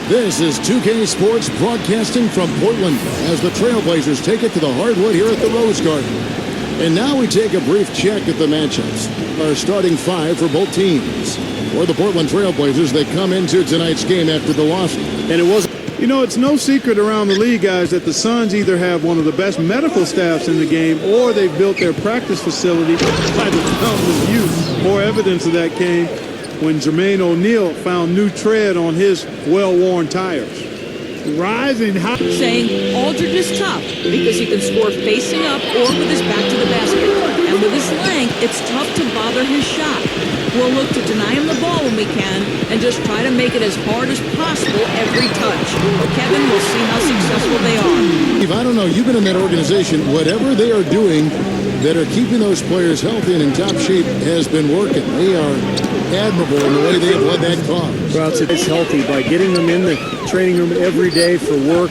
This is 2K Sports broadcasting from Portland as the Trailblazers take it to the hardwood here at the Rose Garden. And now we take a brief check at the matchups. Our starting five for both teams. For the Portland Trailblazers, they come into tonight's game after the loss. And it was... You know, it's no secret around the league, guys, that the Suns either have one of the best medical staffs in the game or they've built their practice facility by the fountain of youth. More evidence of that came when Jermaine O'Neal found new tread on his well-worn tires. Rising high. Saying Aldridge is tough because he can score facing up or with his back to the basket. And with his length, it's tough to bother his shot. We'll look to deny him the ball when we can and just try to make it as hard as possible every touch. Kevin, we'll see how successful they are. Steve, I don't know, you've been in that organization. Whatever they are doing that are keeping those players healthy and in top shape has been working. They are admirable in the way they have led that cause. Well, it's healthy by getting them in the training room every day for work,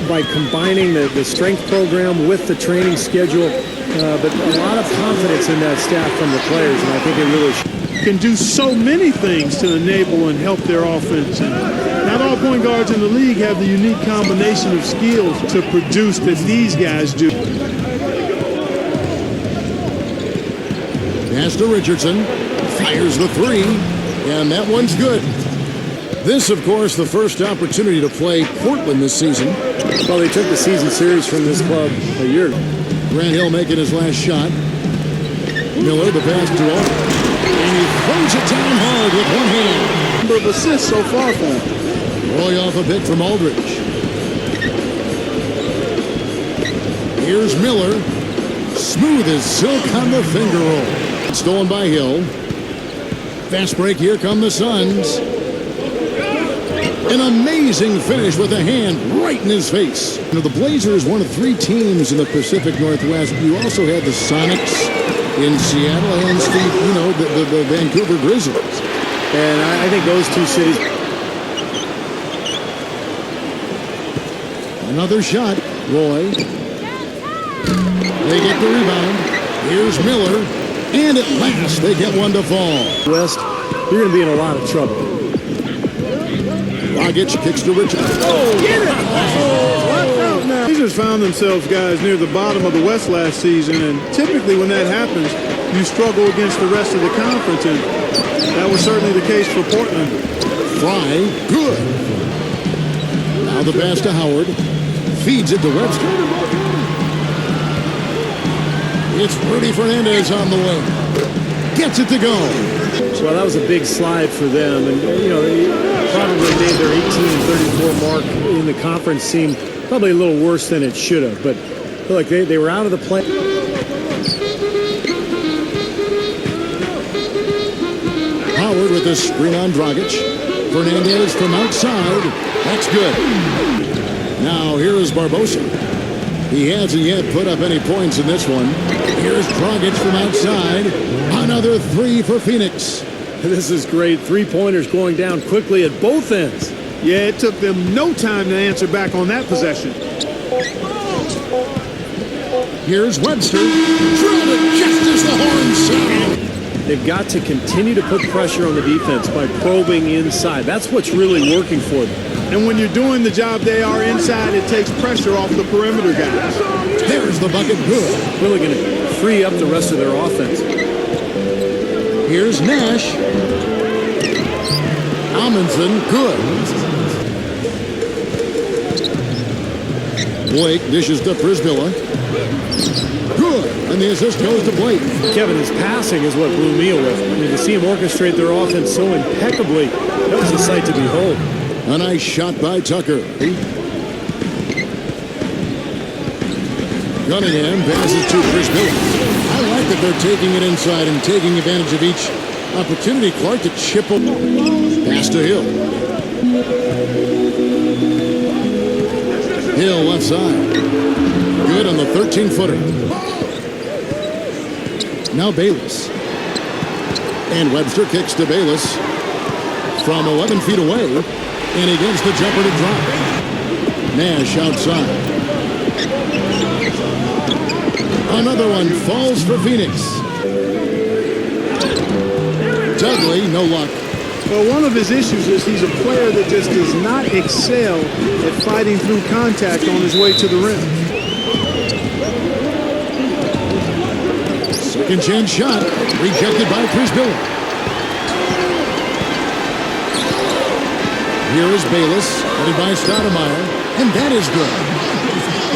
by combining the strength program with the training schedule. But a lot of confidence in that staff from the players, and I think it really can do so many things to enable and help their offense. And not all point guards in the league have the unique combination of skills to produce that these guys do. Pass to Richardson, fires the three, and that one's good. This, of course, the first opportunity to play Portland this season. Well, they took the season series from this club a year ago. Grant Hill making his last shot. Miller, the pass to Aldridge. And he throws it down hard with one hand. Number of assists so far for him. Roy off a bit from Aldridge. Here's Miller. Smooth as silk on the finger roll. Stolen by Hill. Fast break, here come the Suns. An amazing finish with a hand right in his face. You know, the Blazers, one of three teams in the Pacific Northwest. You also had the Sonics in Seattle and Steve, you know, the Vancouver Grizzlies. And I think those two cities. Another shot, Roy. They get the rebound. Here's Miller. And at last, they get one to fall. West, you're going to be in a lot of trouble. Dragic kicks to Richardson. Oh, get it! Oh, now. Blazers found themselves, guys, near the bottom of the West last season, and typically when that happens, you struggle against the rest of the conference, and that was certainly the case for Portland. Fry, good. Now the pass to Howard. Feeds it to Webster. It's Rudy Fernandez on the way. Gets it to go. Well, that was a big slide for them, and you know, they probably made their 18-34 mark in the conference seem probably a little worse than it should have, but like they were out of the play. Howard with the screen on Dragic. Fernandez from outside. That's good. Now here is Barbosa. He hasn't yet put up any points in this one. Here's Dragic from outside. Another three for Phoenix. This is great. Three-pointers going down quickly at both ends. Yeah, it took them no time to answer back on that possession. Here's Webster. Drilled it just as the horn sounded. They've got to continue to put pressure on the defense by probing inside. That's what's really working for them. And when you're doing the job they are inside, it takes pressure off the perimeter guys. There's the bucket, good. Really going to free up the rest of their offense. Here's Nash. Amundsen, good. Blake dishes to Prisbilla. Good. And the assist goes to Blake. Kevin, his passing is what blew me away. I mean, to see him orchestrate their offense so impeccably, that was a sight to behold. A nice shot by Tucker. Cunningham passes to Prisbilla. I like that they're taking it inside and taking advantage of each opportunity. Clark to chip a pass to Hill. Hill left side. Good on the 13-footer. Now Bayless. And Webster kicks to Bayless from 11 feet away. And he gets the jumper to drop. Nash outside. Another one falls for Phoenix. Dudley, no luck. Well, one of his issues is he's a player that just does not excel at fighting through contact on his way to the rim. Second chance shot, rejected by Chris Miller. Here is Bayless, headed by Stoudemire, and that is good.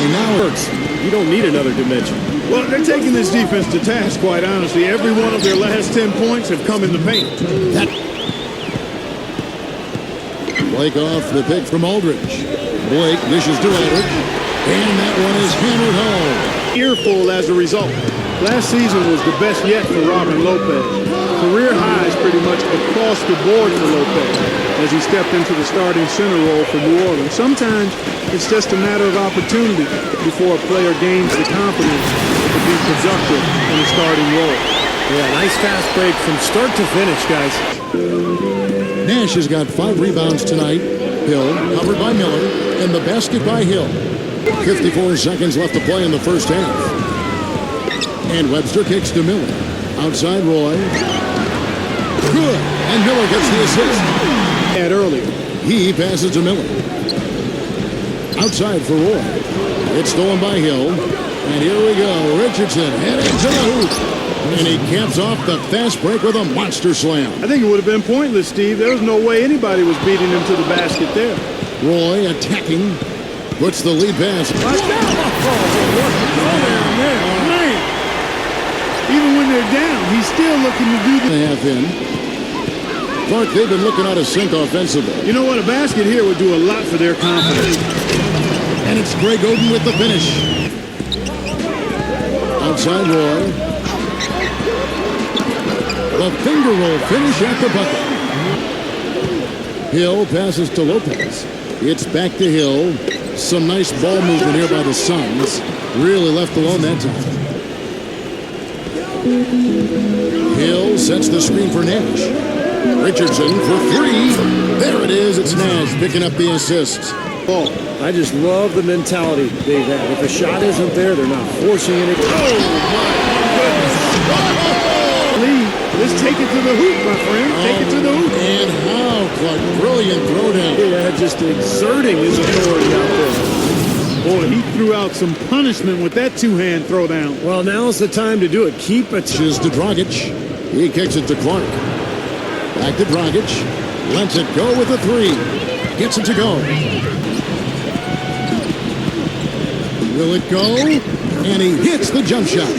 And now it works. You don't need another dimension. Well, they're taking this defense to task, quite honestly. Every one of their last 10 points have come in the paint. That Blake off the pick from Aldridge. Blake dishes to Aldridge, and that one is hammered home. Earful as a result. Last season was the best yet for Robin Lopez. Career highs pretty much across the board for Lopez as he stepped into the starting center role for New Orleans. Sometimes it's just a matter of opportunity before a player gains the confidence to be productive in a starting role. Yeah, nice fast break from start to finish, guys. Nash has got 5 rebounds tonight. Hill covered by Miller, and the basket by Hill. 54 seconds left to play in the first half. And Webster kicks to Miller. Outside Roy. Good. And Miller gets the assist. Had earlier. He passes to Miller. Outside for Roy. It's stolen by Hill. And here we go. Richardson heading to the hoop. And he caps off the fast break with a monster slam. I think it would have been pointless, Steve. There was no way anybody was beating him to the basket there. Roy attacking. Puts the lead pass. Man. Even when they're down, he's still looking to do the Half in. Clark, they've been looking out of sync offensively. You know what? A basket here would do a lot for their confidence. And it's Greg Oden with the finish. Outside Roy. The finger roll finish at the bucket. Hill passes to Lopez. It's back to Hill. Some nice ball movement here by the Suns. Really left alone that time. Hill sets the screen for Nash. Richardson for 3. There it is. It's Nash picking up the assist. Ball. I just love the mentality they've had. If a shot isn't there, they're not forcing it. Oh, my goodness. Lee, let's take it to the hoop, my friend. Take it to the hoop. And how, Clark, brilliant throwdown. Yeah, just exerting his authority out there. Boy, he threw out some punishment with that two-hand throwdown. Well, now's the time to do it. Keep it. Is to Dragic. He kicks it to Clark. Back to Dragic. Lets it go with a 3. Gets it to go. Will it go? And he hits the jump shot.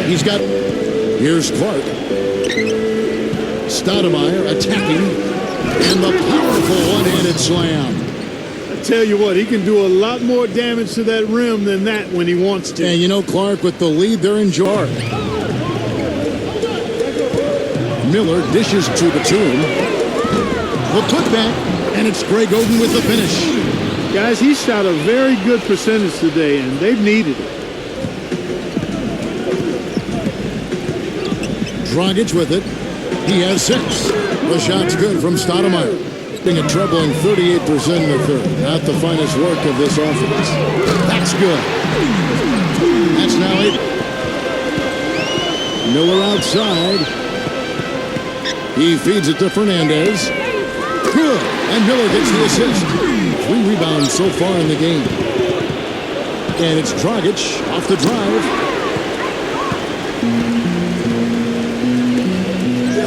He's got... Here's Clark. Stoudemire attacking. And the powerful one-handed slam. I tell you what, he can do a lot more damage to that rim than that when he wants to. And you know, Clark, with the lead, they're in jar. Miller dishes to the tomb. The putback, and it's Greg Oden with the finish. Guys, he shot a very good percentage today, and they've needed it. Dragic with it. He has 6. The shot's good from Stoudemire. Being a troubling 38% in the third. Not the finest work of this offense. That's good. That's now 8. Miller outside. He feeds it to Fernandez. Good. And Miller gets the assist. 3 rebounds so far in the game. And it's Dragic off the drive.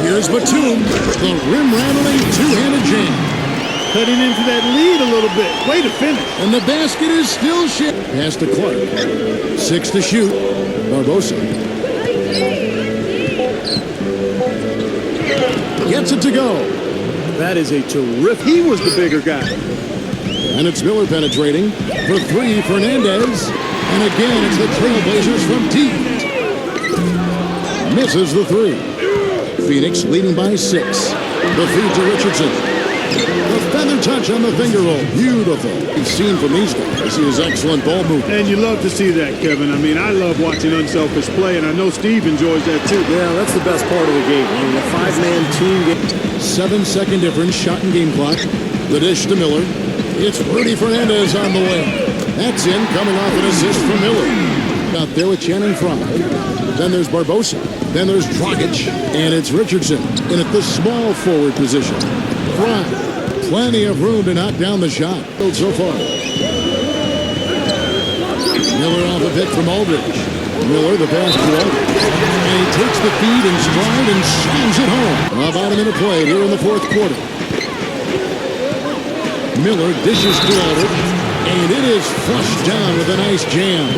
Here's Batum. The rim-rattling two-handed jam. Cutting into that lead a little bit. Way to finish. And the basket is still shit. Pass to Clark. 6 to shoot. Barbosa. Gets it to go. That is a terrific. He was the bigger guy. And it's Miller penetrating. For 3, Fernandez. And again, it's the Trailblazers from deep. Misses the 3. Phoenix leading by 6. The feed to Richardson. The feather touch on the finger roll. Beautiful. We've seen from these guys is excellent ball movement. And you love to see that, Kevin. I mean, I love watching unselfish play, and I know Steve enjoys that too. Yeah, that's the best part of the game. I mean, the 5-man team game. 7-second difference, shot and game clock. The dish to Miller. It's Rudy Fernandez on the way. That's in, coming off an assist from Miller. Out there with Channing Frye. Then there's Barbosa. Then there's Dragic, and it's Richardson in at the small forward position. Fry, plenty of room to knock down the shot so far. Miller off a hit from Aldridge. Miller, the pass to Aldridge. And he takes the feed in stride and slams it home. About a minute played here in the fourth quarter. Miller dishes to Aldridge, and it is flushed down with a nice jam.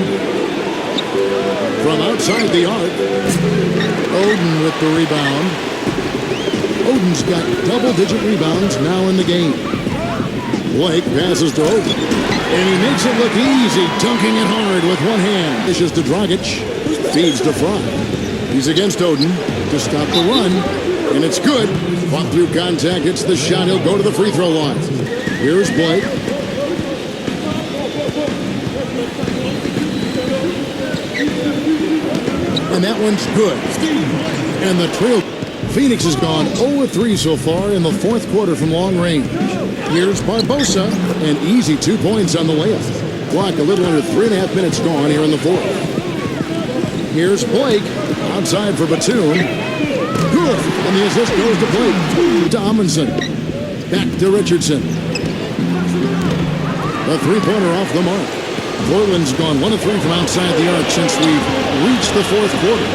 From outside the arc, Oden with the rebound. Oden's got double-digit rebounds now in the game. Blake passes to Oden, and he makes it look easy, dunking it hard with one hand. Dishes to Dragic, feeds to Fry. He's against Oden to stop the run, and it's good. Fought through contact, hits the shot. He'll go to the free throw line. Here's Blake. And that one's good. And the trail. Phoenix has gone 0-3 so far in the fourth quarter from long range. Here's Barbosa, and easy 2 points on the layup. Clock a little under 3.5 minutes gone here in the fourth. Here's Blake, outside for Batum. Good, and the assist goes to Blake. To Amundsen. Back to Richardson. The three-pointer off the mark. Portland's gone 1-3 from outside the arc since we've reached the fourth quarter.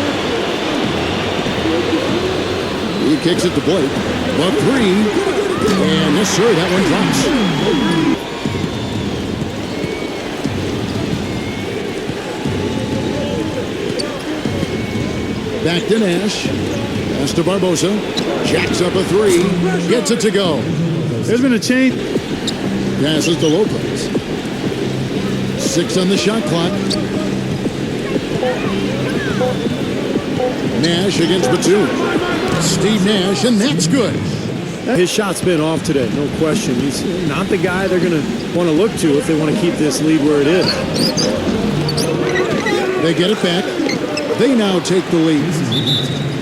He kicks it to Blake. The three. And yes, sir, that one drops. Back to Nash. Pass to Barbosa. Jacks up a three. Gets it to go. There's been a change. Passes to Lopez. 6 on the shot clock. Nash against Batum. Steve Nash, and that's good. His shot's been off today, no question. He's not the guy they're going to want to look to if they want to keep this lead where it is. They get it back. They now take the lead.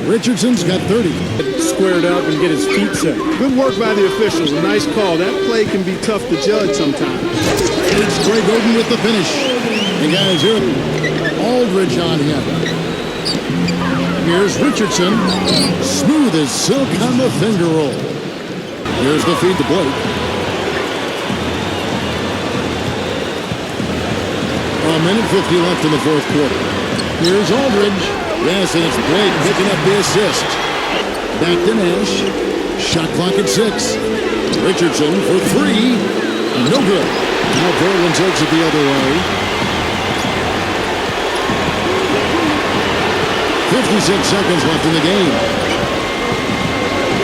Richardson's got 30. Squared up and get his feet set. Good work by the officials. A nice call. That play can be tough to judge sometimes. And it's Greg Oden with the finish. And guys, here, Aldridge on him. Here's Richardson. Smooth as silk on the finger roll. Here's the feed to Blake. A minute 50 left in the fourth quarter. Here's Aldridge. Yes, and it's Blake picking up the assist. Back to Nash. Shot clock at 6. Richardson for 3. No good. Now Portland takes it the other way. 56 seconds left in the game.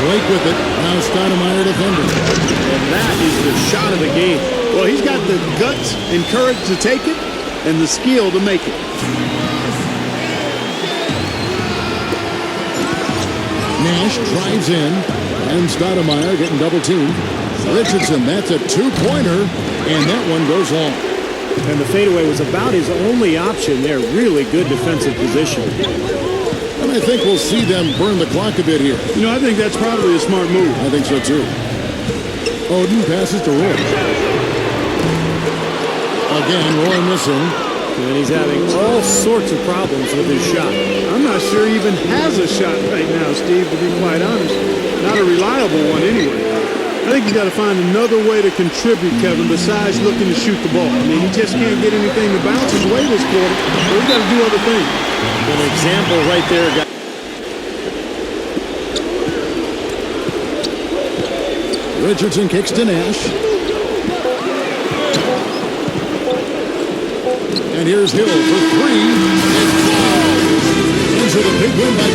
Blake with it. Now Stoudemire defending. And that is the shot of the game. Well, he's got the guts and courage to take it and the skill to make it. Nash drives in, and Stoudemire getting double-teamed. Richardson, that's a two-pointer, and that one goes long. And the fadeaway was about his only option there. Really good defensive position. And I think we'll see them burn the clock a bit here. You know, I think that's probably a smart move. I think so, too. Oden passes to Roy. Again, Roy missing. And he's having all sorts of problems with his shot. I'm not sure he even has a shot right now, Steve, to be quite honest. Not a reliable one anyway. I think you got to find another way to contribute, Kevin, besides looking to shoot the ball. I mean, he just can't get anything to bounce his way this quarter. So we got to do other things. An example right there, guys. Richardson kicks to Nash. And here's Hill for 3. And so the big win by